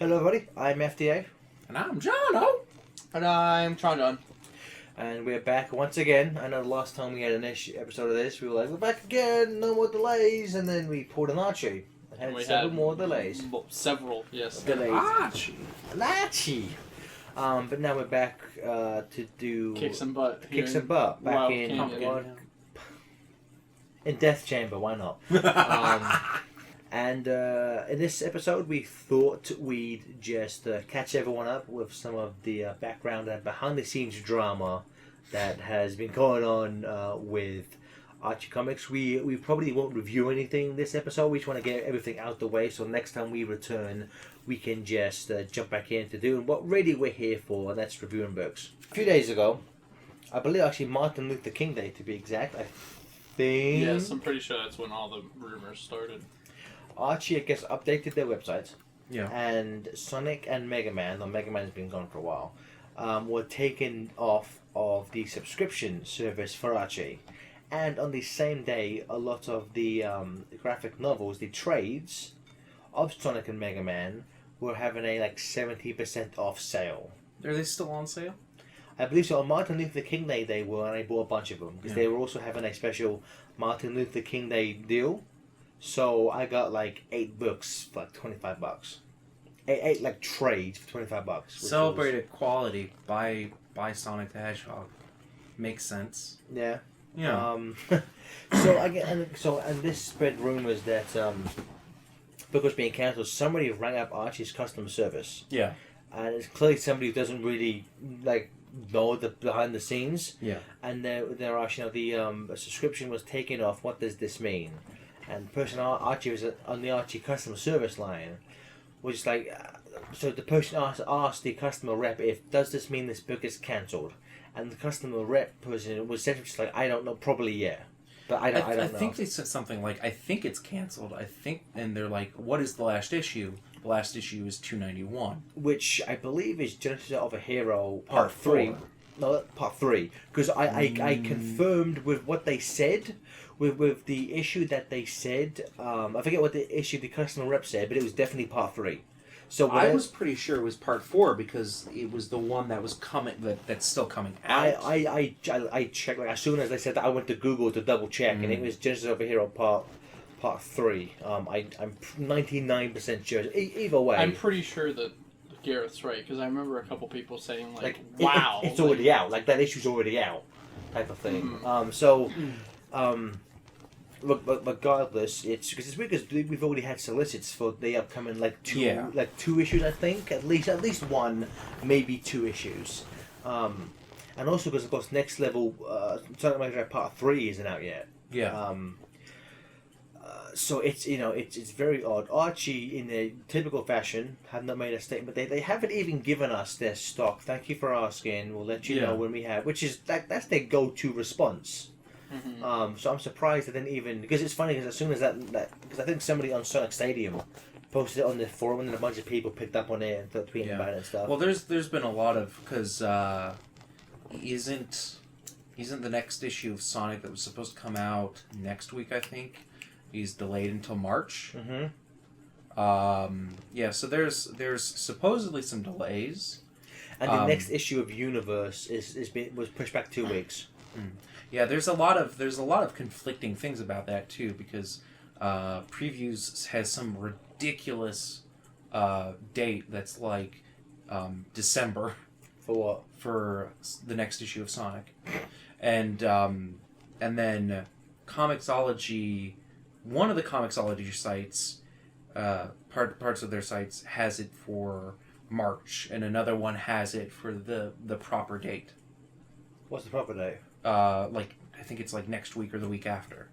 Hello everybody, I'm FDA. And I'm Jono. And I'm Tron. And we're back once again. I know the last time we had an episode of this, we were like, we're back again, no more delays, and then we pulled an Archie. And had several more delays. Several, yes. Delays. Archie. An Archie! But now we're back to do... Kick some butt. Kick some butt. Back Wild in... Canyon. In Death Chamber, why not? And in this episode, we thought we'd just catch everyone up with some of the background and behind-the-scenes drama that has been going on with Archie Comics. We probably won't review anything this episode. We just want to get everything out the way, so next time we return, we can just jump back into doing what really we're here for, and that's reviewing books. A few days ago, I believe actually Martin Luther King Day, to be exact, I think... Yes, I'm pretty sure that's when all the rumors started. Archie, I guess, updated their websites. Yeah. And Sonic and Mega Man, though Mega Man's been gone for a while, were taken off of the subscription service for Archie. And on the same day, a lot of the graphic novels, the trades of Sonic and Mega Man, were having a 70% off sale. Are they still on sale? I believe so. On Martin Luther King Day they were, and I bought a bunch of them. Because they were also having a special Martin Luther King Day deal. So I got 8 books for $25. Eight trades for $25. Celebrated quality by Sonic the Hedgehog. Makes sense. Yeah. Yeah. And this spread rumors that book was being cancelled. Somebody rang up Archie's customer service. Yeah. And it's clearly somebody who doesn't really know the behind the scenes. Yeah. And they're asking, the subscription was taken off. What does this mean? And the person Archie was on the Archie customer service line was so the person asked the customer rep does this mean this book is cancelled? And the customer rep person was essentially just I don't know, probably yeah, but I don't know. I think they said something I think it's cancelled. And they're like, what is the last issue? The last issue is 291, which I believe is Genesis of a Hero Part 3. 4. No, Part 3, because I confirmed with what they said. With the issue that they said, I forget what the issue the customer rep said, but it was definitely Part 3. So I was pretty sure it was Part 4 because it was the one that was coming that's still coming out. I checked as soon as they said that I went to Google to double check, and it was Genesis of a Hero Part 3. I'm 99% sure. Either way, I'm pretty sure that Gareth's right because I remember a couple people saying wow, it's already out. That issue's already out, type of thing. Look, regardless, it's weird because we've already had solicits for the upcoming two issues. I think at least one, maybe 2 issues, and also because of course Next Level, Sonic Mega Part 3 isn't out yet. Yeah. So it's very odd. Archie, in a typical fashion, have not made a statement. They haven't even given us their stock. Thank you for asking. We'll let you know when we have. Which is that's their go-to response. Mm-hmm. So I'm surprised they didn't even, because it's funny because as soon as that because I think somebody on Sonic Stadium posted it on the forum and then a bunch of people picked up on it and started tweeting about it and stuff. Well, there's been a lot of because isn't the next issue of Sonic that was supposed to come out next week? I think he's delayed until March. Mm-hmm. So there's supposedly some delays. And the next issue of Universe was pushed back 2 weeks. Yeah, there's a lot of conflicting things about that too because Previews has some ridiculous date that's December. For what? For the next issue of Sonic, and then Comixology, one of the Comixology sites, parts of their sites has it for March, and another one has it for the proper date. What's the proper date? I think it's next week or the week after.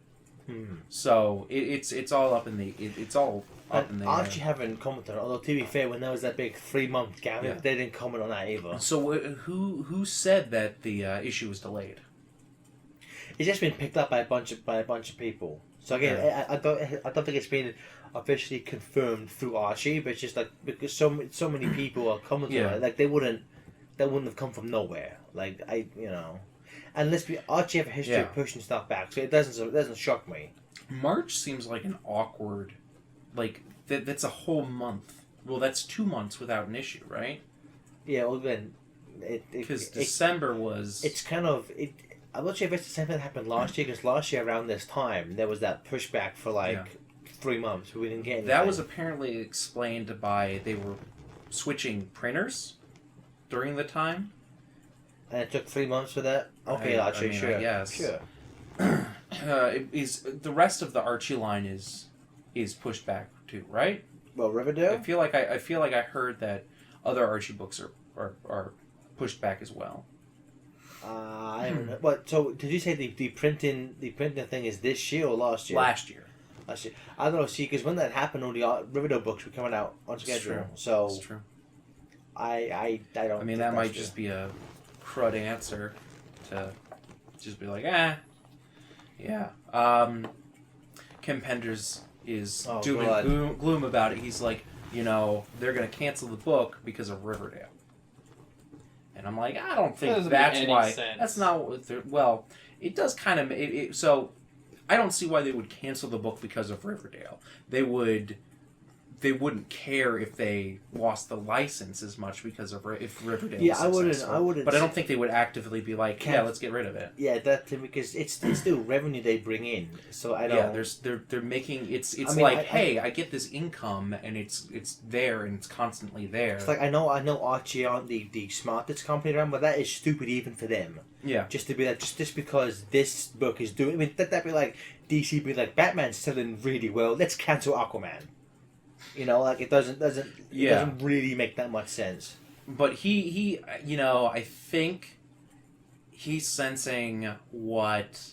So it's all up in the it's all up in the I actually haven't commented on it, although to be fair, when there was that big 3-month gap, they didn't comment on that either. So who said that the issue was delayed? It's just been picked up by a bunch of people. So again, I don't think it's been officially confirmed through Archie, but it's just because so many people are commenting on it, they wouldn't have come from nowhere. And let's be, Archie have a history of pushing stuff back, so it doesn't shock me. March seems like an awkward, that's a whole month Well, that's 2 months without an issue, right? Yeah, well then, Because December was. it's kind of it. I'm not sure if it's the same thing that happened last year, because last year around this time there was that pushback for like Yeah. 3 months, but we didn't get anything. That was apparently explained by they were switching printers during the time. and it took 3 months for that. Okay, I Archie, mean, sure, I guess. sure. Is the rest of the Archie line is pushed back too, right? Well, Riverdale. I feel like I heard that other Archie books are pushed back as well. I don't know. What? So did you say the printing thing is this year or last year? Last year. Last year. I don't know. See, because when that happened, all the Riverdale books were coming out on schedule. true. So That's true. I don't. I mean, think that that's might true. just be a crud answer to just be like, yeah. Ken Penders is Oh, doom God. and gloom about it. He's like, they're going to cancel the book because of Riverdale. And I'm like, I don't think Doesn't that's make any why. sense. That's not what they're. Well, it does kind of. So, I don't see why they would cancel the book because of Riverdale. They wouldn't care if they lost the license as much because of if Riverdale. Yeah, was I wouldn't. But I don't think they would actively be like, Can- yeah, let's get rid of it. Yeah, that because it's still revenue they bring in. So I don't. Yeah, they're making it's I mean, like, hey, I get this income and it's there and it's constantly there. It's like I know Archie aren't the smartest company around, but that is stupid even for them. Yeah. Just to be like just because this book is doing. I mean, that'd be like DC be like Batman's selling really well. Let's cancel Aquaman. Like it doesn't really make that much sense. But he I think he's sensing what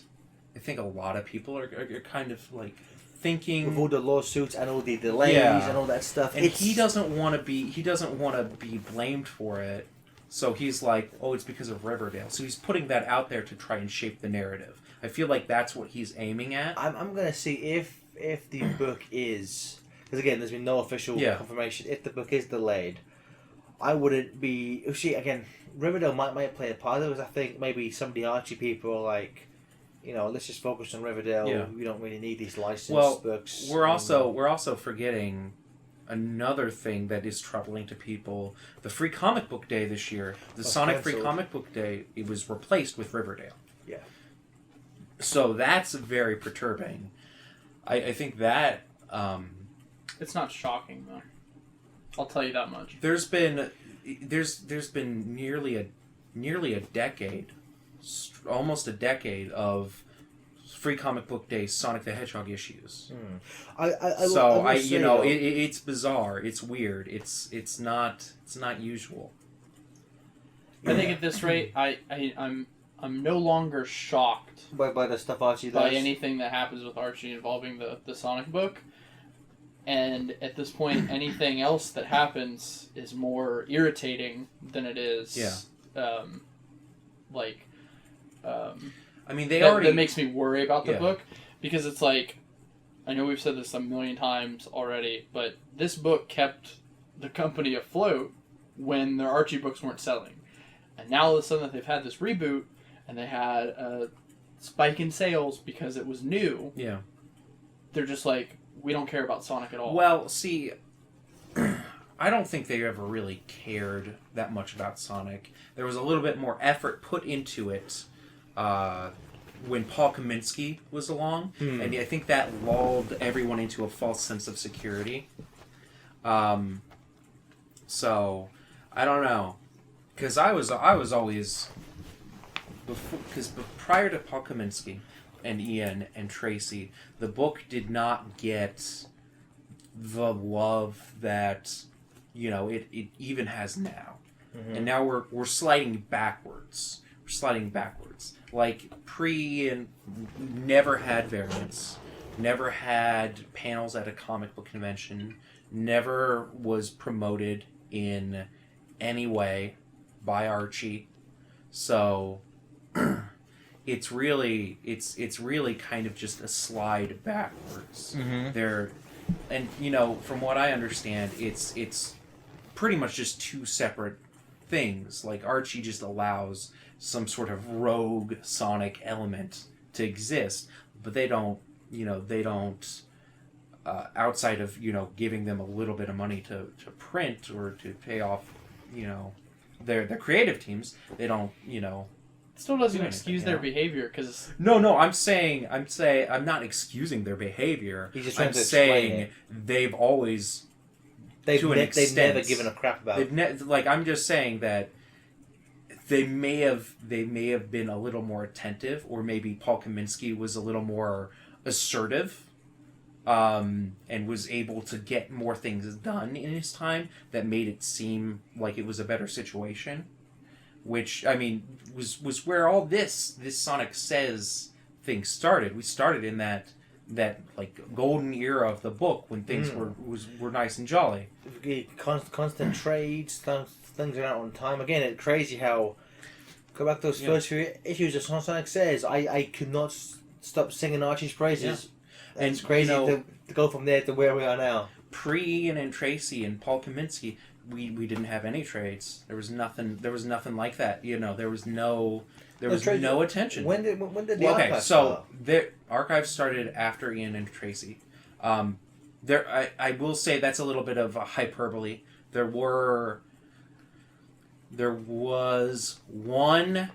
I think a lot of people are kind of like thinking With all the lawsuits and all the delays and all that stuff, and he doesn't want to be blamed for it. So he's like, oh, it's because of Riverdale. So he's putting that out there to try and shape the narrative. I feel like that's what he's aiming at. I'm gonna see if the book is, because again, there's been no official confirmation. If the book is delayed, I wouldn't be. See, again, Riverdale might play a part of it. I think maybe some of the Archie people are like, let's just focus on Riverdale. Yeah. We don't really need these licensed books. We're also forgetting another thing that is troubling to people. The Free Comic Book Day this year, the Sonic canceled. Free Comic Book Day, it was replaced with Riverdale. Yeah. So that's very perturbing. I think that It's not shocking though. I'll tell you that much. there's been nearly a decade, almost a decade of Free Comic Book Day Sonic the Hedgehog issues. It's bizarre. It's weird. It's not usual. I think at this rate, I'm no longer shocked by the stuff Archie does. by anything that happens with Archie involving the Sonic book. And at this point, anything else that happens is more irritating than it is. Yeah. I mean, that makes me worry about the Yeah. book, because it's like, I know we've said this a million times already, but this book kept the company afloat when their Archie books weren't selling. And now all of a sudden that they've had this reboot and they had a spike in sales because it was new, Yeah. they're just like, we don't care about Sonic at all. Well, see, I don't think they ever really cared that much about Sonic. There was a little bit more effort put into it when Paul Kaminsky was along, and I think that lulled everyone into a false sense of security. So, I don't know, because I was always, because prior to Paul Kaminsky and Ian and Tracy, the book did not get the love that it even has now. And now we're sliding backwards. We're sliding backwards. Like and never had variants, never had panels at a comic book convention, never was promoted in any way by Archie. So it's really kind of just a slide backwards. There, and from what I understand, it's pretty much just two separate things. Like Archie just allows some sort of rogue Sonic element to exist, but they don't outside of giving them a little bit of money to print or to pay off their creative teams, they don't Still doesn't do excuse anything, their you know? behavior because No, I'm not excusing their behavior. He's just trying I'm to explain saying it. they've always They've to an never extent. given a crap about. I'm just saying that they may have been a little more attentive, or maybe Paul Kaminsky was a little more assertive, and was able to get more things done in his time that made it seem like it was a better situation. Which, I mean, was where all this Sonic Says thing started. We started in that like golden era of the book when things were nice and jolly. Constant trades, things are out on time. Again, it's crazy how. Go back to those first few issues of Sonic Says. I could not stop singing Archie's praises. Yeah. And it's crazy to go from there to where we are now. Pre-Ian and Tracy and Paul Kaminsky, we didn't have any trades. There was nothing like that. There was no attention. When did the archive so the archive started after Ian and Tracy. I will say that's a little bit of a hyperbole. There was one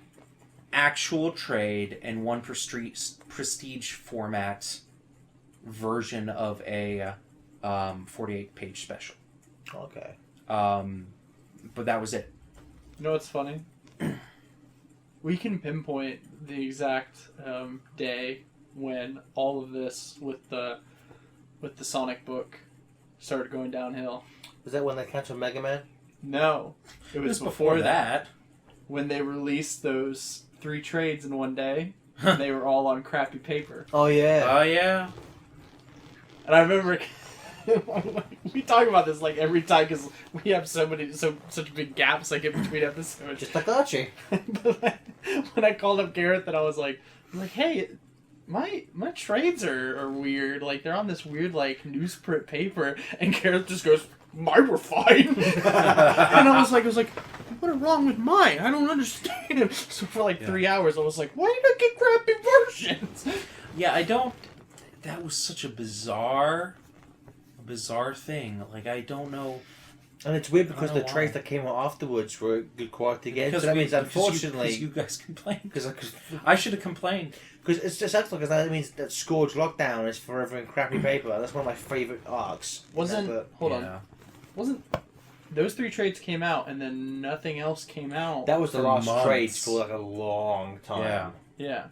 actual trade and one prestige format version of a 48-page special. Okay. But that was it. you know what's funny? We can pinpoint the exact day when all of this with the Sonic book started going downhill. Was that when they canceled Mega Man? No, it It was before that. When they released those 3 trades in one day, and they were all on crappy paper. Oh yeah. Oh yeah. And I remember we talk about this like every time because we have such big gaps like in between episodes. Just like Archie. But when I called up Gareth and I was like, hey, my trades are weird. Like they're on this weird like newsprint paper, and Gareth just goes, mine were fine. And I was like, what is wrong with mine? I don't understand. So for like 3 hours, I was like, why did I get crappy versions? Yeah, I don't. That was such a bizarre thing. Like I don't know. And it's weird because I don't the know trades why. that came out afterwards were good quality again. Because So that we- means, unfortunately, because you guys complained. because I should have complained. it's just excellent because that means that Scourge Lockdown is forever in crappy paper. That's one of my favorite arcs. Wasn't Yeah. wasn't those 3 trades came out and then nothing else came out? That was the For last months. trades for like a long time. Yeah. Yeah.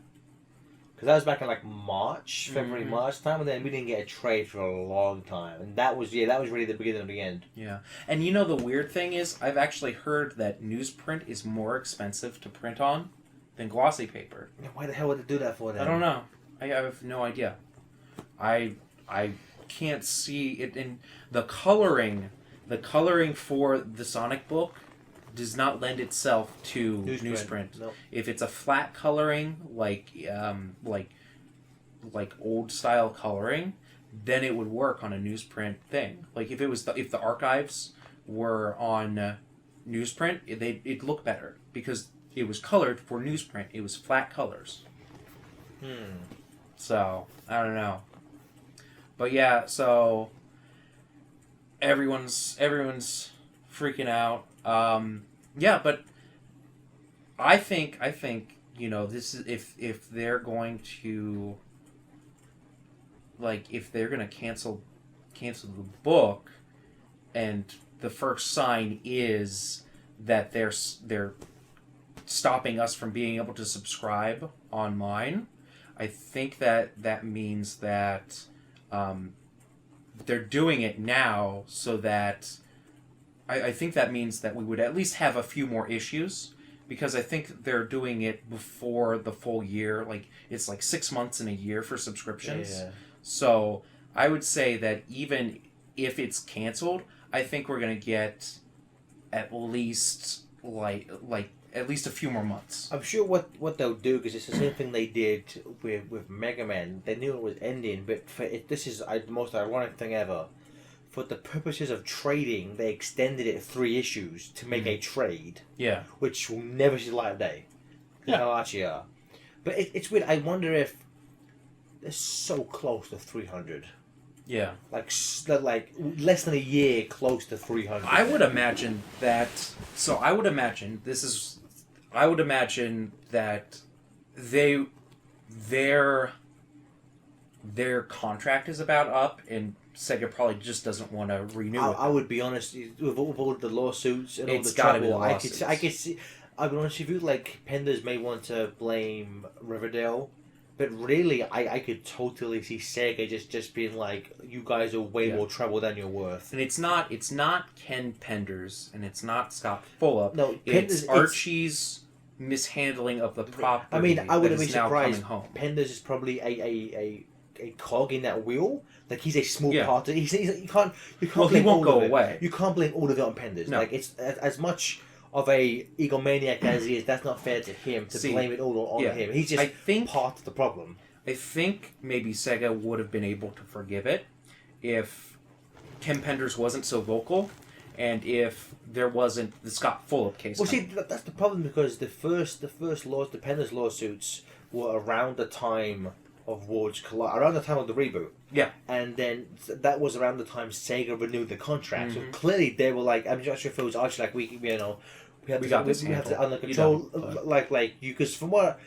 Because that was back in like March, February, Mhm. March time, and then we didn't get a trade for a long time. And that was really the beginning of the end. Yeah. And the weird thing is, I've actually heard that newsprint is more expensive to print on than glossy paper. Why the hell would they do that for then? I don't know. I have no idea. I can't see it in the coloring. The coloring for the Sonic book does not lend itself to newsprint. No. If it's a flat coloring, like old style coloring, then it would work on a newsprint thing. Like if the archives were on newsprint, it'd look better because it was colored for newsprint. It was flat colors. So I don't know, but yeah. So everyone's freaking out. Yeah, but I think this is if they're going to if they're gonna cancel the book, and the first sign is that they're stopping us from being able to subscribe online. I think that means that they're doing it now so that I think that means that we would at least have a few more issues, because I think they're doing it before the full year. Like it's like 6 months in a year for subscriptions. Yeah. So I would say that even if it's canceled, I think we're gonna get at least at least a few more months. I'm sure what they'll do, because it's the same thing they did with Mega Man. They knew it was ending, but this is the most ironic thing ever. For the purposes of trading, they extended it 3 issues to make a trade, Yeah. which will never see the light of day. Yeah. How Archie are. But it's weird. I wonder if they're so close to 300. Yeah. like less than a year close to 300. I would imagine that. So I would imagine that their contract is about up, and Sega probably just doesn't want to renew it. I would be honest with all the lawsuits and all It's the gotta be trouble. the I lawsuits. could see. I'll be honest with you. Like Penders may want to blame Riverdale, but really, I could totally see Sega just being like, "You guys are way Yeah. more trouble than you're worth." And it's not Ken Penders, and it's not Scott Fulop. No, It's Archie's mishandling of the property. I mean, I wouldn't that be is now surprised. coming home. Penders is probably a cog in that wheel. Like he's a small Yeah. part. You can't. Well, he blame won't all go of it. away. You can't blame all of it on Penders. No. Like it's as much of a egomaniac as he is. That's not fair to him to See, blame it all on yeah. him. He's just I think part of the problem. I think maybe Sega would have been able to forgive it if Ken Penders wasn't so vocal, and if there wasn't the Scott Fulop case. Well, see, that's the problem because the first Penders lawsuits were around the time of Worlds Collide, around the time of the reboot. Yeah. And then that was around the time Sega renewed the contract. Mhm. So clearly they were like, I'm not sure if it was actually like we have We to, got this we have to handled. under You control, don't, like you, because from what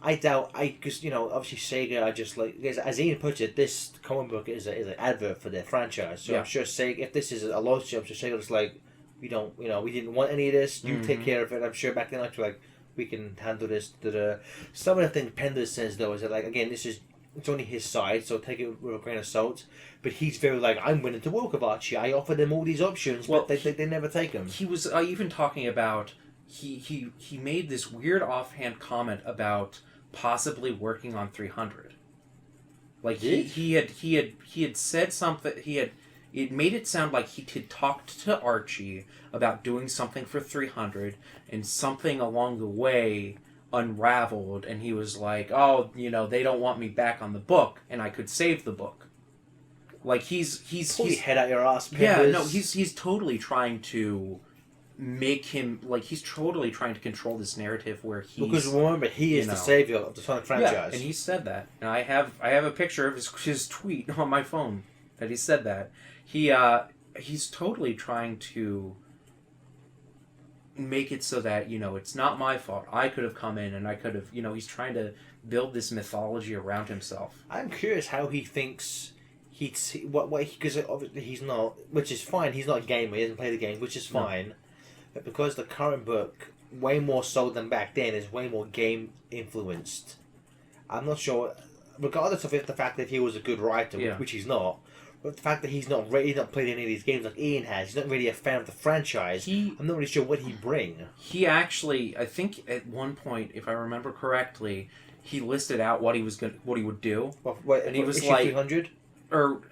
I doubt, because obviously Sega are just like, as Ian puts it, this comic book is an advert for their franchise. So Yeah. I'm sure Sega, if this is a lawsuit, I'm sure Sega was like, we don't, we didn't want any of this. You take Mhm. care of it. I'm sure back then actually like, we can handle this. Some of the things Penders says though is that like again, it's only his side, so take it with a grain of salt. But he's very like, I'm willing to work with Archie. I offer them all these options, Well, but they never take them. He was even talking about he made this weird offhand comment about possibly working on 300. Like Did? he had said something. It made it sound like he had talked to Archie about doing something for 300, and something along the way unraveled, and he was like, "Oh, they don't want me back on the book, and I could save the book." Like he's Pull your head out your ass, Penders. yeah, no, he's totally trying to make him like he's totally trying to control this narrative where he's because remember he is the savior of the Sonic franchise. yeah, and he said that, and I have a picture of his tweet on my phone that he said that he's totally trying to make it so that it's not my fault. I could have come in and I could have he's trying to build this mythology around himself. I'm curious how he thinks because obviously he's not, which is fine. He's not a gamer. He doesn't play the game, which is fine. No. But because the current book, way more so than back then, is way more game influenced. I'm not sure, regardless of the fact that he was a good writer, Yeah. which he's not. But the fact that he's not played any of these games like Ian has, he's not really a fan of the franchise. I'm not really sure what he'd bring. He actually, I think at one point, if I remember correctly, he listed out what he would do, And he was issue like 300? or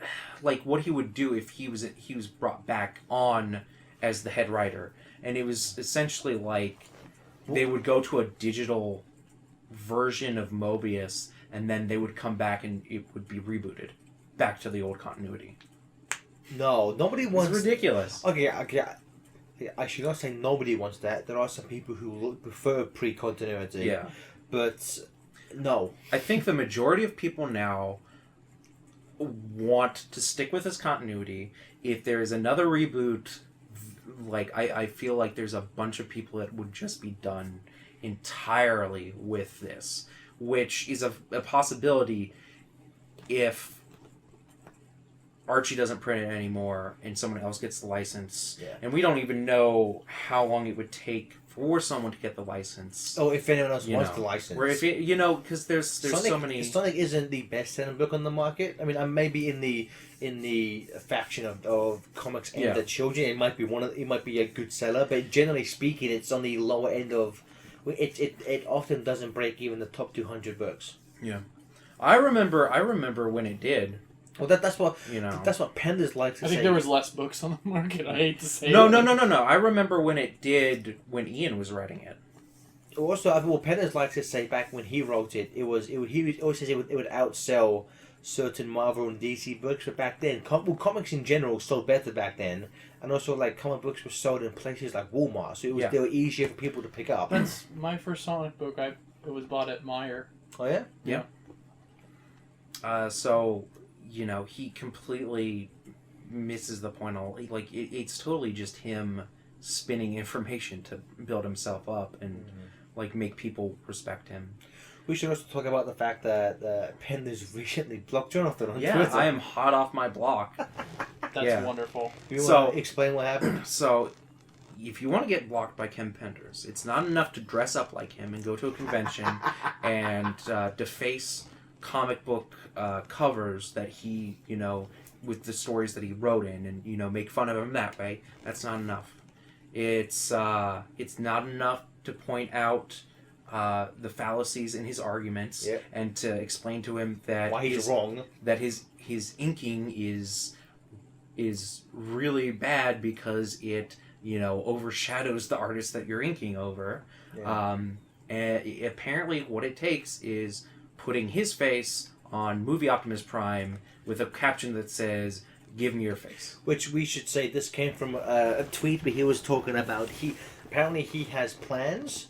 like what he would do if he was brought back on as the head writer, and it was essentially like they would go to a digital version of Mobius, and then they would come back and it would be rebooted back to the old continuity. No, nobody wants. It's ridiculous. Okay. I should not say nobody wants that. There are some people who prefer pre-continuity. Yeah, But no. I think the majority of people now want to stick with this continuity. If there is another reboot, like I feel like there's a bunch of people that would just be done entirely with this, which is a possibility if Archie doesn't print it anymore and someone else gets the license. Yeah. And we don't even know how long it would take for someone to get the license. Oh, if anyone else You wants know, the license. Where if because there's Sonic, so many. Sonic isn't the best-selling book on the market. I mean, maybe in the faction of comics aimed Yeah. at children, it might be a good seller. But generally speaking, it's on the lower end of. It often doesn't break even the top 200 books. Yeah, I remember when it did. Well, that's what That's what Penders likes to I say. think there was less books on the market. I hate to say No. it. I remember when it did when Ian was writing it. Also, Penders likes to say back when he wrote it, he always says it would outsell certain Marvel and DC books. But back then, comics in general sold better back then, and also like comic books were sold in places like Walmart, so they were easier for people to pick up. That's my first Sonic book. It was bought at Meijer. Oh yeah. So he completely misses the point. Like it's totally just him spinning information to build himself up and like make people respect him. We should also talk about the fact that Penn has recently blocked Jonathan on Yeah, Twitter. I am hot off my block. That's Yeah. wonderful. You So- want to explain what happened? So, if you want to get blocked by Ken Penders, it's not enough to dress up like him and go to a convention and deface comic book covers that he, with the stories that he wrote in, and make fun of him that way. That's not enough. It's not enough to point out the fallacies in his arguments Yep. and to explain to him that Why he's wrong. that his inking is really bad because it overshadows the artist that you're inking over. Yeah. And apparently what it takes is putting his face on Movie Optimus Prime with a caption that says, "Give me your face." Which we should say this came from a tweet where he was talking about he has plans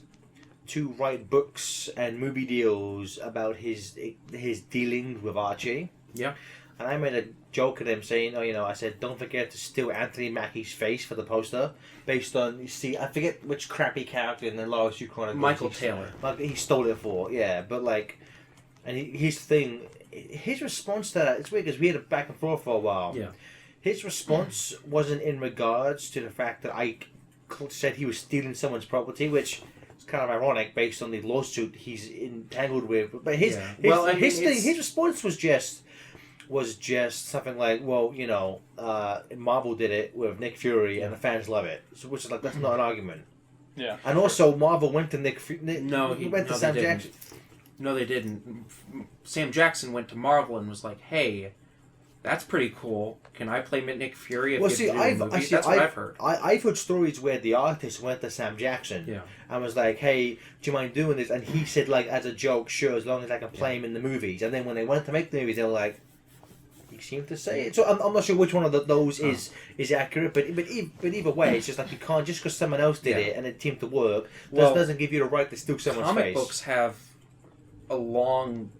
to write books and movie deals about his dealings with Archie. Yeah. And I made a joke at him saying, I said, don't forget to steal Anthony Mackie's face for the poster based on, I forget which crappy character in the Lost You Chronicles. Michael Taylor. He stole it for, yeah, but and his thing, his response to that, it's weird because we had a back and forth for a while. Yeah. His response wasn't in regards to the fact that I said he was stealing someone's property, which is kind of ironic based on the lawsuit he's entangled with. But his response was just something like, well, Marvel did it with Nick Fury and the fans love it, so which is like that's not an argument. Yeah. And also Marvel went to Nick Fury. Sam they Jackson. didn't. No, they didn't. Sam Jackson went to Marvel and was like, "Hey, that's pretty cool. Can I play Nick Fury?" Well, see, That's what I've heard. I've heard stories where the artist went to Sam Jackson and was like, "Hey, do you mind doing this?" And he said, like, as a joke, "Sure, as long as I can play him in the movies." And then when they went to make the movies, they were like, "You seem to say it." So I'm not sure which one of those is accurate, but either way, it's just like you can't just because someone else did it and it seemed to work. Doesn't give you the right to steal someone's comic face. books have a long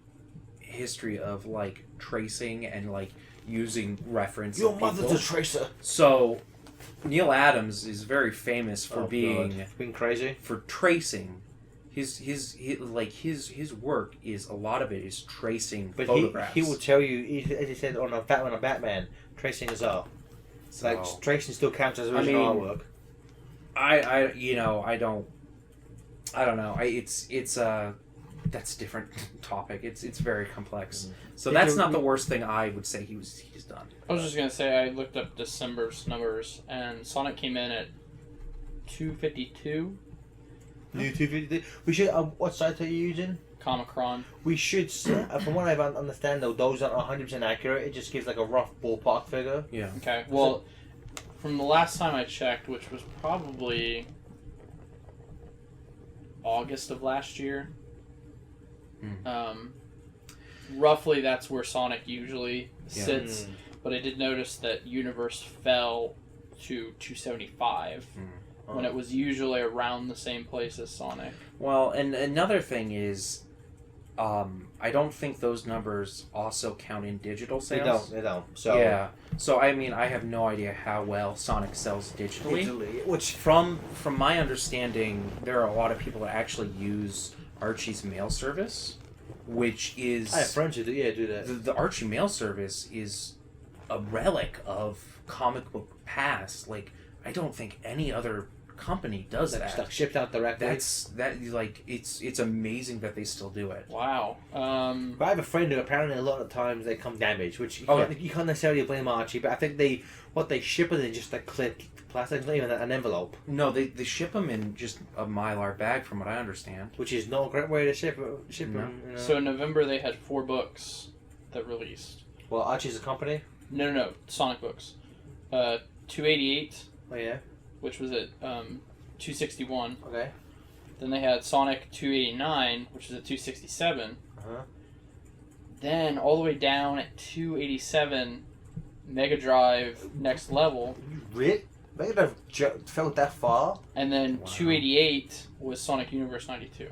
history of like tracing and like using reference. Your of mother's people. a tracer. So Neil Adams is very famous for being crazy for tracing. His work is a lot of it is tracing But photographs. he will tell you, as he said on a Batman, tracing is art. So, Like tracing still counts as original artwork. I don't know. It's that's a different topic. It's very complex. So that's not the worst thing I would say he's done. I was just gonna say I looked up December's numbers and Sonic came in at 252. We should. What site are you using? Comicron. We should. From what I understand, though, those aren't 100% accurate. It just gives like a rough ballpark figure. Yeah. Okay. Well, from the last time I checked, which was probably August of last year. Roughly, that's where Sonic usually sits. But I did notice that Universe fell to 275 when it was usually around the same place as Sonic. Well, and another thing is, I don't think those numbers also count in digital sales. They don't. So yeah. So I mean, I have no idea how well Sonic sells digitally. Which from my understanding, there are a lot of people that actually use Archie's mail service, which is I have friends who do that. The Archie mail service is a relic of comic book past. Like, I don't think any other company does that. Stuff shipped out directly. It's amazing that they still do it. Wow. But I have a friend who apparently a lot of times they come damaged, which you can't necessarily blame Archie, but I think they ship it in just a clipped plastic, not even an envelope. No, they ship them in just a Mylar bag, from what I understand. Which is not a great way to ship them. You know? So in November they had 4 books that released. Well, Archie's a company? No. Sonic books. 288. Oh, yeah. Which was at 261. Okay. Then they had Sonic 289, which was at 267. Then all the way down at 287, Mega Drive Next Level. Really? Mega Drive fell that far? And then 288 was Sonic Universe 92.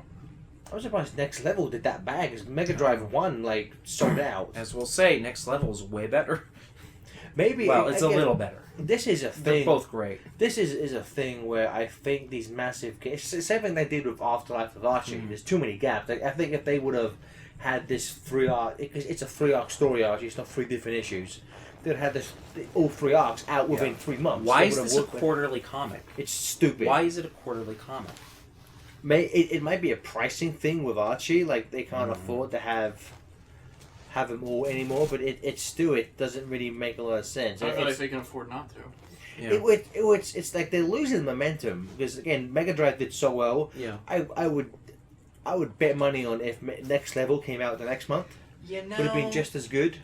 I'm surprised Next Level did that bad because Mega Drive 1 like sold out. As we'll say, Next Level is way better. Maybe Well, it's again, a little better. This is a They're thing. both great. This is a thing where I think these massive games. It's the same thing they did with Afterlife of Archie. There's too many gaps. Like, I think if they would have had this 3-arc, it's a 3-arc story arc. It's not 3 different issues. They'd had this all 3 arcs out within 3 months. Why They is would have this a worked with- quarterly comic? It's stupid. Why is it a quarterly comic? It might be a pricing thing with Archie. Like they can't afford to have them all anymore. But it doesn't really make a lot of sense. I don't know It's- if they can afford not to. Yeah. It's like they're losing momentum because again, Mega Drive did so well. Yeah. I would bet money on if Next Level came out the next month, Yeah, no. would have been just as good.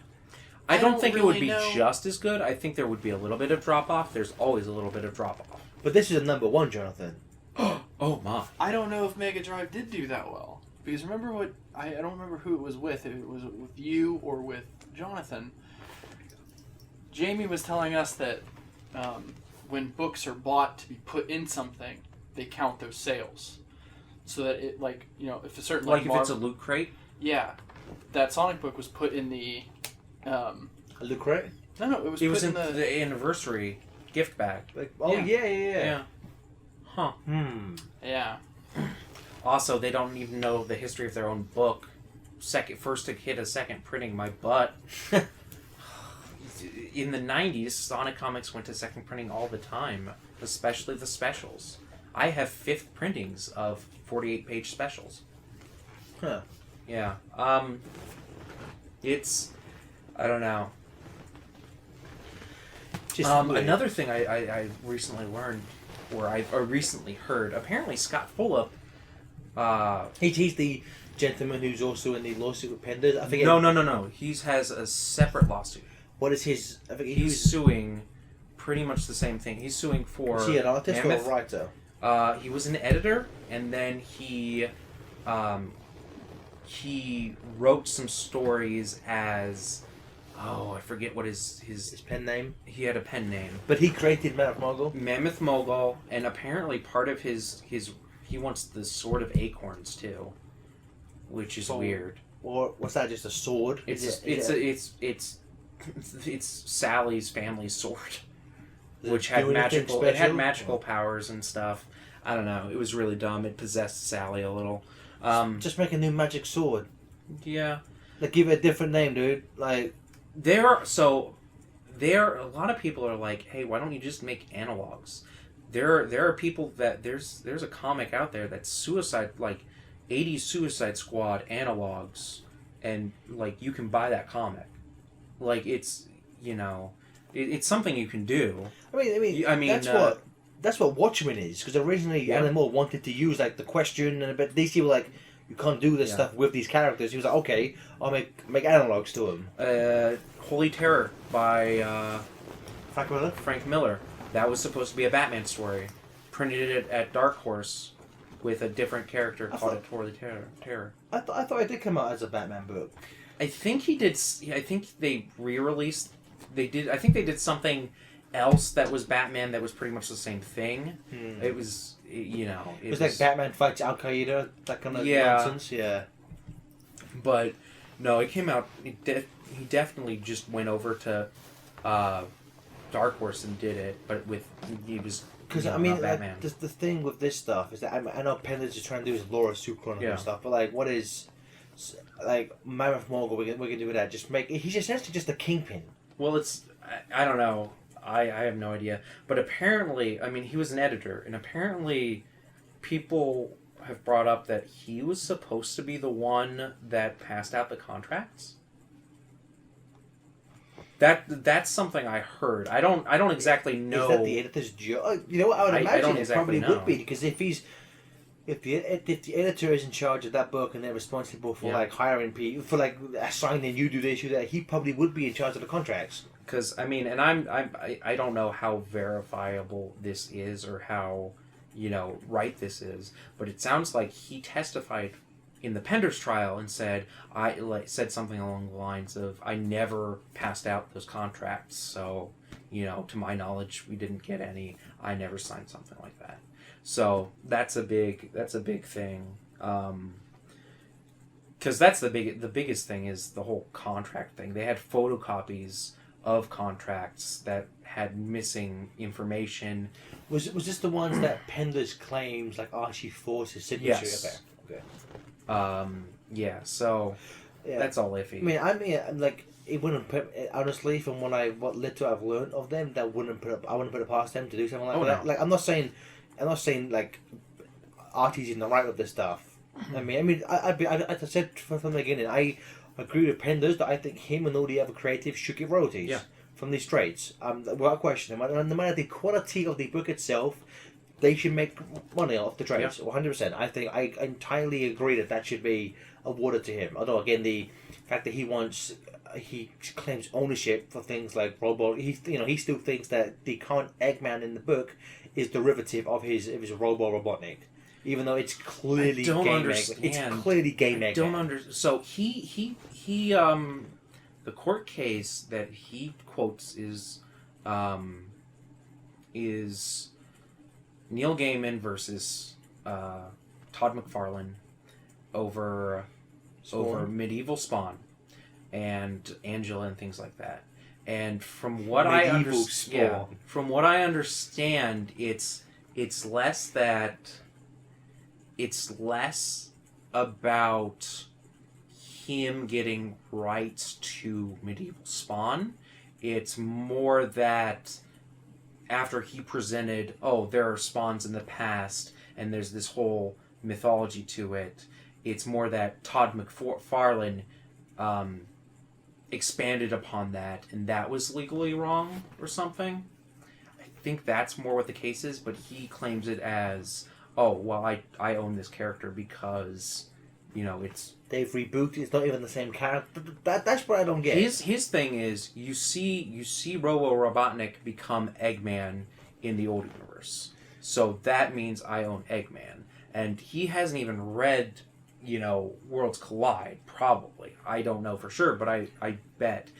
I I don't don't think it would really be know. just as good. I think there would be a little bit of drop off. There's always a little bit of drop off. But this is a number 1, Jonathan. Oh my! I don't know if Mega Drive did do that well. Because remember what... I don't remember who it was with. If it was with you or with Jonathan. Jamie was telling us that when books are bought to be put in something, they count those sales. So that it, like, you know, if a certain... Like if it's a Marvel- loot crate. Yeah. That Sonic book was put in the... Look right. No, it was It put was in the... the anniversary gift bag. Like yeah. Huh. Yeah. Also, they don't even know the history of their own book. First to hit a second printing, my butt. In the 90s, Sonic comics went to second printing all the time, especially the specials. I have 5th printings of 48-page specials. Huh. Yeah. It's... I don't know. Just weird. Another thing I recently learned, or I recently heard, apparently Scott Fulop... He's the gentleman who's also in the lawsuit with Penders. I think. No. He has a separate lawsuit. What is his? I think He's suing pretty much the same thing. He's suing for... Is he an artist Mammoth. or a writer? He was an editor, and then he wrote some stories as... Oh, I forget what His his... pen name. He had a pen name. But he created Mammoth Mogul. Mammoth Mogul, and apparently part of his he wants the Sword of Acorns too, which is So- weird. Or what's that? Just a sword? It's Sally's family sword, Does which it had do anything magical. It had special? magical powers and stuff. I don't know. It was really dumb. It possessed Sally a little. Just make a new magic sword. Yeah. Like give it a different name, dude. Like There a lot of people are like, hey, why don't you just make analogs? There are people that there's a comic out there that's suicide, like 80s Suicide Squad analogs, and like you can buy that comic. Like it's it's something you can do. I mean, that's what Watchmen is. Because originally Yeah. Alan Moore wanted to use like the Question, and but DC were like, you can't do this Yeah. stuff with these characters. He was like, okay, I'll make analogs to them. Holy Terror by Frank Miller. Frank Miller. That was supposed to be a Batman story. Printed it at Dark Horse with a different character called it Holy Terror. I thought it did come out as a Batman book. I think he did. I think they re-released. They did. I think they did something else that was Batman that was pretty much the same thing. It was, It was like Batman fights Al Qaeda, that kind of nonsense. Yeah. But no, it came out. He definitely just went over to Dark Horse and did it, but he was. Because not Batman. like, the thing with this stuff is that I know Penders is trying to do his Laura Sue Chronicle Yeah. and stuff, but like, what is like Mammoth Mogul? We can do that. Just make he's essentially just a kingpin. Well, it's I don't know. I have no idea. But apparently, I mean, he was an editor, and apparently, people have brought up that he was supposed to be the one that passed out the contracts. That's something I heard. I don't exactly know. Is that the editor's job? You know what? I would I imagine don't it exactly probably know. would be because if the editor is in charge of that book and they're responsible for Yeah. like hiring people for like assigning you do this, you do that, he probably would be in charge of the contracts. Because I mean, and I don't know how verifiable this is or how right this is, but it sounds like he testified in the Penders trial and said said something along the lines of, I never passed out those contracts, so to my knowledge we didn't get any. I never signed something like that. So that's a big thing. because that's the biggest thing is the whole contract thing. They had photocopies of contracts that had missing information. Was this the ones that Penders claims like Archie forces signature? Yes. Okay. Yeah. So Yeah. that's all iffy. I mean, like it wouldn't put honestly from what little I've learned of them, that wouldn't put I wouldn't put it past them to do something like that. No. Like I'm not saying like Archie's in the right with this stuff. I I said from the beginning, I agree with Penders that I think him and all the other creatives should get royalties. Yeah. From these trades, without question. No matter the quality of the book itself, they should make money off the trades. 100%. I think I entirely agree that should be awarded to him. Although again, the fact that he claims ownership for things like Robo, he still thinks that the current Eggman in the book is derivative of his Robo Robotnik, even though it's clearly I don't game understand. It's clearly game Eggman. Don't understand. So he the court case that he quotes is Neil Gaiman versus Todd McFarlane over Medieval Spawn and Angela and things like that. And from what I understand, it's less about him getting rights to Medieval Spawn. It's more that after he presented, there are spawns in the past and there's this whole mythology to it, it's more that Todd McFarlane expanded upon that and that was legally wrong or something. I think that's more what the case is, but he claims it as, I own this character because, they've rebooted. It's not even the same character. That's what I don't get. His thing is you see Robo Robotnik become Eggman in the old universe, so that means I own Eggman, and he hasn't even read Worlds Collide. Probably, I don't know for sure, but I bet.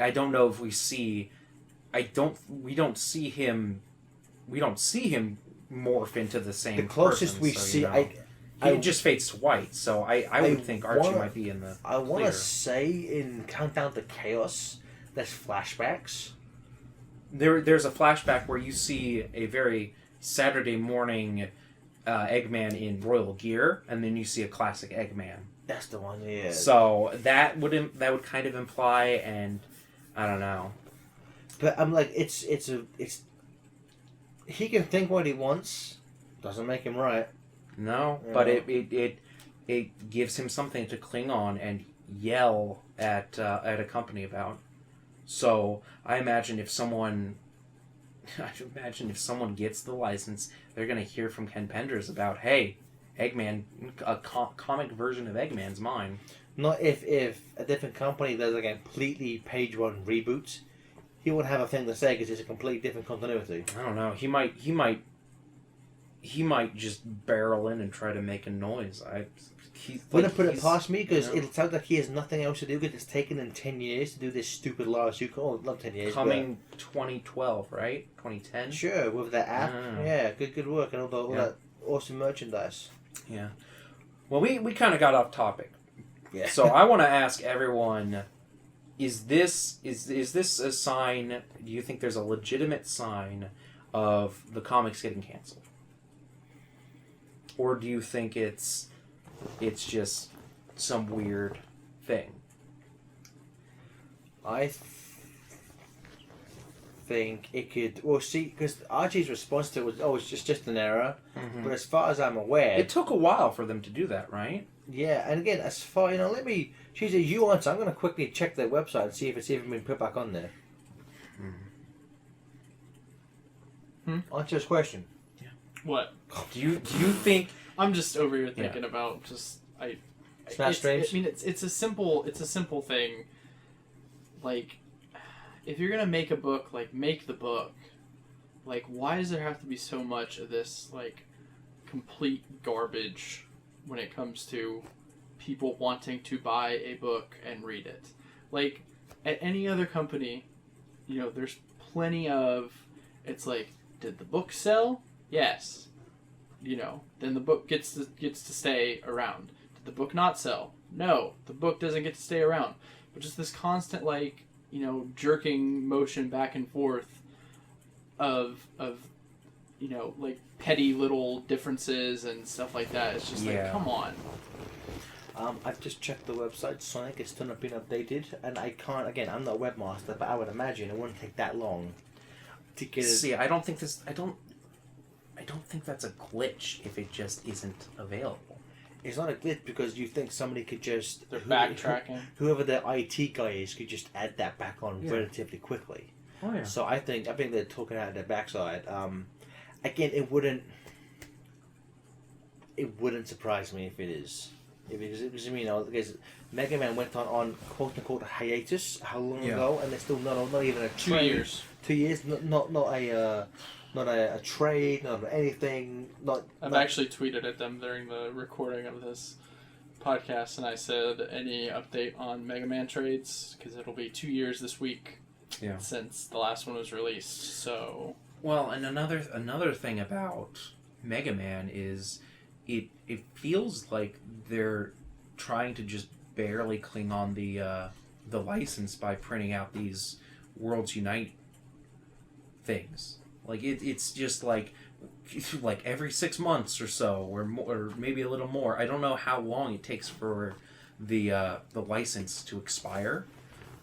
I don't know if we don't see him morph into the same. The closest person, we so, see, he just fades to white, so I would think Archie might be in the. I want to say in Countdown to Chaos, there's flashbacks. There's a flashback where you see a very Saturday morning Eggman in royal gear, and then you see a classic Eggman. That's the one, yeah. So that would kind of imply, and I don't know. But I'm like, it's he can think what he wants, doesn't make him right. No, Yeah. but it gives him something to cling on and yell at a company about. So I imagine if someone gets the license, they're gonna hear from Ken Penders about, hey, Eggman, a comic version of Eggman's mine. Not if a different company does a completely page one reboot, he won't have a thing to say because it's a completely different continuity. I don't know. He might just barrel in and try to make a noise. Wouldn't put it past me because it sounds like he has nothing else to do because it's taken him 10 years to do this stupid Lars Zuko. Oh, not 10 years. Coming 2012, right? 2010? Sure, with the app. Yeah, good work and all that awesome merchandise. Yeah. Well, we kind of got off topic. Yeah. So I want to ask everyone, is this a sign, do you think there's a legitimate sign of the comics getting canceled? Or do you think it's just some weird thing? I think it could. Well, see, because Archie's response to it was, it's just an error. Mm-hmm. But as far as I'm aware, It took a while for them to do that, right? yeah. And again, as far she said you answer. I'm going to quickly check their website and see if it's even been put back on there. Answer this question. What? Do you think? I'm just over here thinking about Smash streams? I mean, it's a simple thing. Like, if you're gonna make a book, make the book. Like, why does there have to be so much of this complete garbage when it comes to people wanting to buy a book and read it? Like, at any other company, there's plenty of. It's like, did the book sell? Yes. Then the book gets to stay around. Did the book not sell? No, the book doesn't get to stay around. But just this constant, like, jerking motion back and forth of like petty little differences and stuff like that. It's just like, come on. I've just checked the website. Sonic is still not been updated, and I can't. Again, I'm not a webmaster, but I would imagine it wouldn't take that long to get it. See, I don't think that's a glitch if it just isn't available. It's not a glitch because you think somebody could just They're backtracking. Whoever the IT guy is could just add that back on relatively quickly. Oh yeah. So I think they're talking out of their backside. Again, it wouldn't surprise me if it is. Because Mega Man went on quote unquote a hiatus how long ago, and there's still not even a 2 trade. years. 2 years, not a trade, not anything. I've actually tweeted at them during the recording of this podcast, and I said any update on Mega Man trades, because it'll be 2 years this week since the last one was released. So well, and another thing about Mega Man is it feels like they're trying to just barely cling on the license by printing out these Worlds Unite things. Like it's just like every 6 months or so, or more, or maybe a little more. I don't know how long it takes for the license to expire,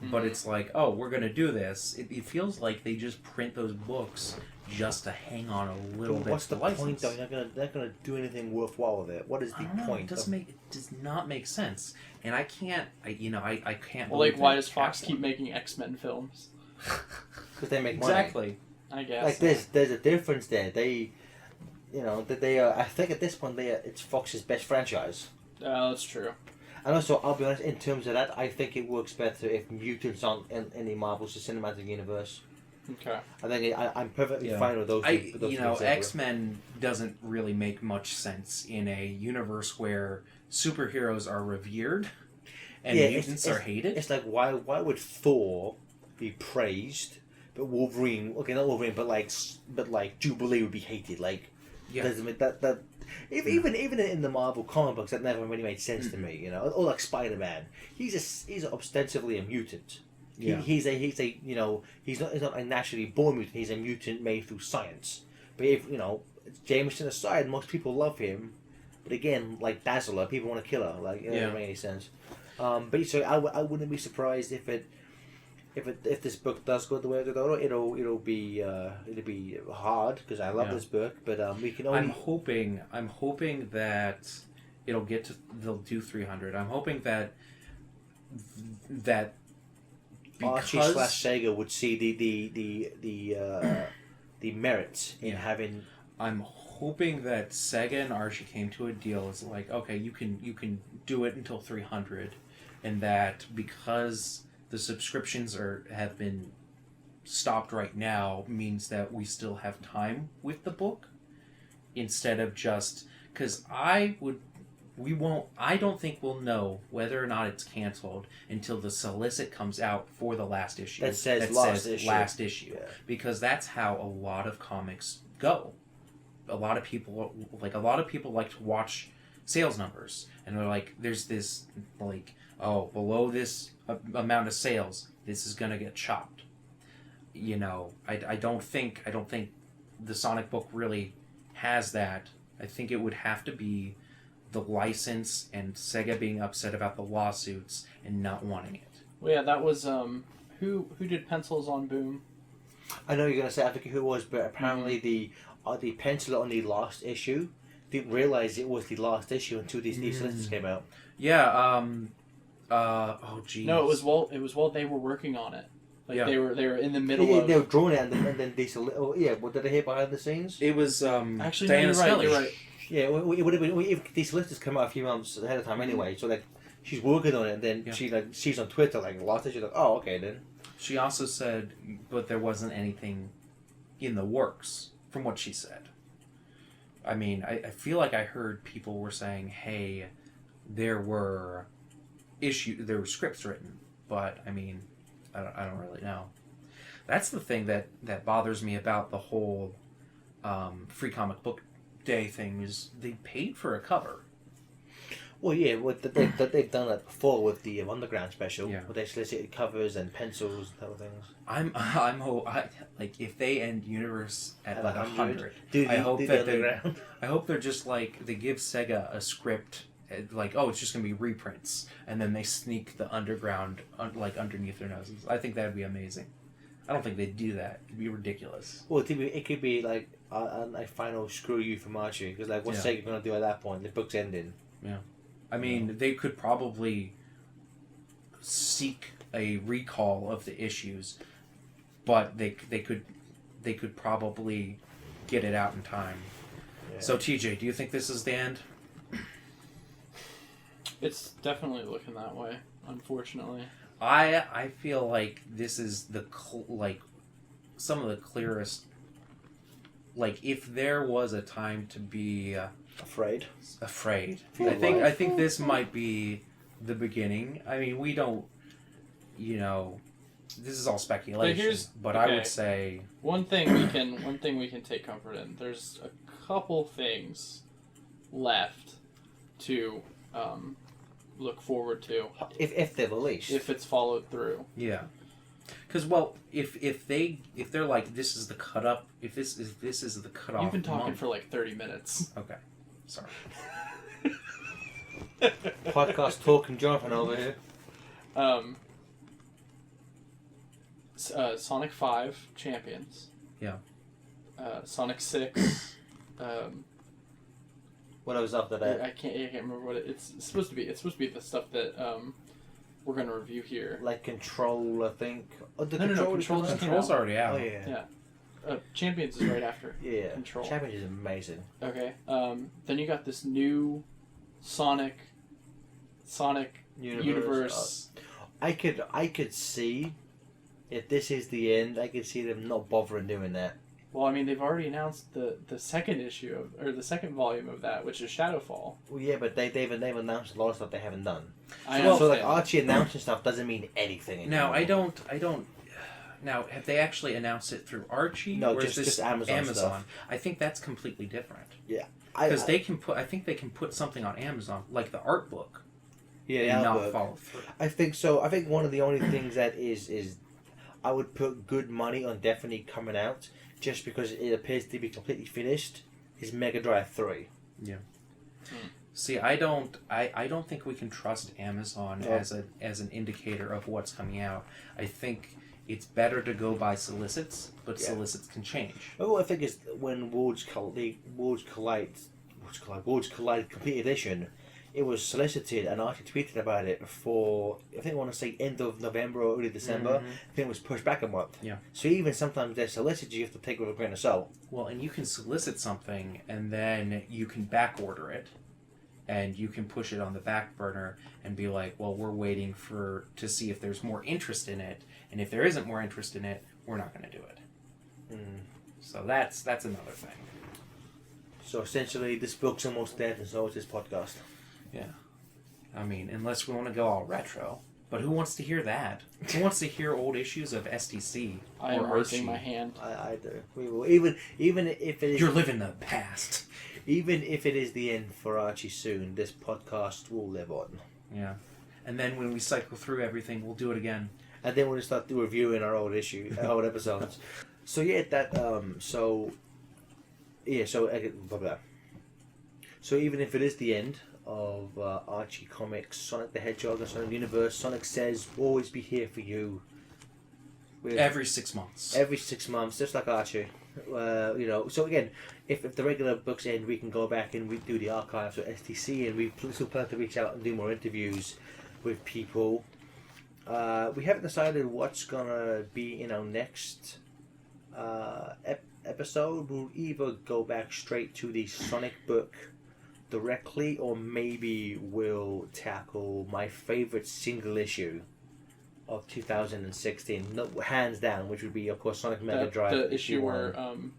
but it's like, oh, we're gonna do this. It feels like they just print those books just to hang on a little bit. What's the license. point though? You're not gonna do anything worthwhile with it. What is the point? It does not make sense, and I can't. I can't. Well, like, why does Fox keep making X-Men films? Because they make money. Exactly. I guess. Like there's a difference there. They are. I think at this point it's Fox's best franchise. That's true. And also, I'll be honest. In terms of that, I think it works better if mutants aren't in the Marvel's cinematic universe. Okay. I think I'm perfectly fine with those. X-Men doesn't really make much sense in a universe where superheroes are revered and mutants are hated. It's like why would Thor be praised, but Wolverine? Okay, not Wolverine, but like Jubilee would be hated. Like, doesn't make that. Even in the Marvel comic books, that never really made sense to me. Or like Spider-Man, he's ostensibly a mutant. Yeah. He's not a naturally born mutant. He's a mutant made through science. But if Jameson aside, most people love him. But again, like Dazzler, people want to kill her. Like, it doesn't make any sense. But so I wouldn't be surprised if this book does go the way of the Dodo. It'll be hard because I love this book. But we can only. I'm hoping that it'll get to. They'll do 300. I'm hoping that. Archie / Sega would see the merits in having. I'm hoping that Sega and Archie came to a deal. It's like, okay, you can do it until 300, and that because the subscriptions have been stopped right now means that we still have time with the book, instead of just because I don't think we'll know whether or not it's canceled until the solicit comes out for the last issue. That says last issue. Yeah. Because that's how a lot of comics go. A lot of people like to watch sales numbers, and they're like, there's this below this amount of sales, this is gonna get chopped. I don't think the Sonic book really has that. I think it would have to be the license and Sega being upset about the lawsuits and not wanting it. Well, yeah, that was who did pencils on Boom? I know you're gonna say I forget who it was, but apparently the penciler on the last issue didn't realize it was the last issue until these solicitors came out. Yeah. Oh geez. No, it was while they were working on it. Like they were in the middle of. They were drawing it, and then these. What did I hear behind the scenes? It was actually Diana Scully. You're right. Yeah, it would have been if these solicitors come out a few months ahead of time anyway. So like, she's working on it, and then she's on Twitter like last issue. Like, oh, okay then. She also said, but there wasn't anything in the works, from what she said. I mean, I feel like I heard people were saying, hey, there were scripts written, but I mean, I don't really know. That's the thing that bothers me about the whole Free Comic Book Day thing is they paid for a cover. Well, yeah, they've done that before with the Underground special, Yeah. where they solicited covers and pencils and type of things. Like if they end Universe at like 100. Do I hope the that they- Underground. I hope they're just like they give Sega a script, like it's just gonna be reprints, and then they sneak the Underground like underneath their noses. I think that'd be amazing. I don't think they'd do that. It'd be ridiculous. Well, it could be like a final screw you from Archie, because like what's Yeah. Sega gonna do at that point? The book's ending. I mean, they could probably seek a recall of the issues, but they could probably get it out in time. Yeah. So TJ, do you think this is the end? It's definitely looking that way, unfortunately. I feel like this is some of the clearest. Like if there was a time to be afraid. I think this might be the beginning. I mean, we don't, this is all speculation. But I okay. would say One thing we can take comfort in. There's a couple things left to look forward to If they're released. if it's followed through. yeah. Because if they're like this is the cut up, if this is the cut off. You've been talking month. for like 30 minutes. Okay, sorry. Podcast talking Jonathan over here. Sonic 5 Champions. Yeah. Sonic 6. What was after that? I can't remember what it's supposed to be. It's supposed to be the stuff that we're gonna review here. Like Control, I think. Oh, the No, Control Control just came Control's out. already out. Oh yeah. Champions is right after. Yeah. Control. Champions is amazing. Okay. Then you got this new Sonic universe. I could see if this is the end. I could see them not bothering doing that. Well, I mean, they've already announced the second issue or the second volume of that, which is Shadowfall. Well, yeah, but they've announced a lot of stuff they haven't done. I So like understand. Archie announcing stuff doesn't mean anything anymore. Now I don't. Now have they actually announced it through Archie? No, or just is this Amazon stuff. I think that's completely different. I Because they can put. I think they can put something on Amazon, like the art book, yeah, and the not artwork. follow through. I think so. I think one of the only things that is I would put good money on definitely coming out, just because it appears to be completely finished, is Mega Drive 3. See, I don't think we can trust Amazon No. as an indicator of what's coming out. I think it's better to go by solicits, but Yeah. solicits can change. Well, what I think is when Worlds Collide Complete Edition, it was solicited and Archie tweeted about it for, I think I want to say end of November or early December. Mhm. I think it was pushed back a month. Yeah. So even sometimes they're solicited, you have to take with a grain of salt. Well, and you can solicit something, and then you can back order it, and you can push it on the back burner and be like, well, we're waiting to see if there's more interest in it, and if there isn't more interest in it, we're not going to do it. So that's another thing. So essentially, this book's almost dead, and so is this podcast. I mean, unless we want to go all retro. But who wants to hear that? Who wants to hear old issues of STC I or am raising Archie? my hand. I do. We will even if it is You're living the past. even if it is the end for Archie soon, this podcast will live on. Yeah. And then when we cycle through everything, we'll do it again. And then we'll start reviewing our old old episodes. So yeah, so blah, blah. So even if it is the end of Archie Comics, Sonic the Hedgehog, and Sonic Universe, Sonic says, "We'll always be here for you." Every 6 months. Every 6 months, just like Archie. So again, if the regular books end, we can go back and we do the archives with STC, and we still plan to reach out and do more interviews with people. We haven't decided what's gonna be in our next episode. We'll either go back straight to the Sonic book directly, or maybe we'll tackle my favorite single issue of 2016, no, hands down, which would be, of course, Sonic Mega Drive. The issue where 1.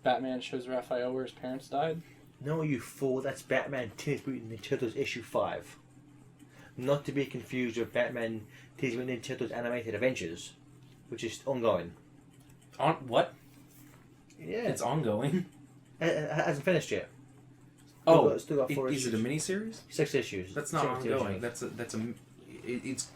Batman shows Raphael where his parents died. No, you fool! That's Batman Teenage Mutant Ninja Turtles issue 5. Not to be confused with Batman Teenage Mutant Ninja Turtles Animated Adventures, which is ongoing. On what? Yeah, It's ongoing. it hasn't finished yet. Still got 4 is issues. it a miniseries? 6 issues. That's not 6 ongoing. issues. It's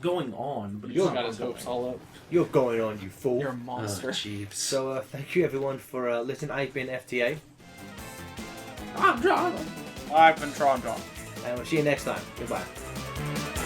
going on, but it's He's not got his ongoing. hopes all up. You're going on, you fool. You're a monster. Chiefs. So thank you everyone for listening. I've been FTA, I'm John. I've been Tron John. and we'll see you next time. Goodbye.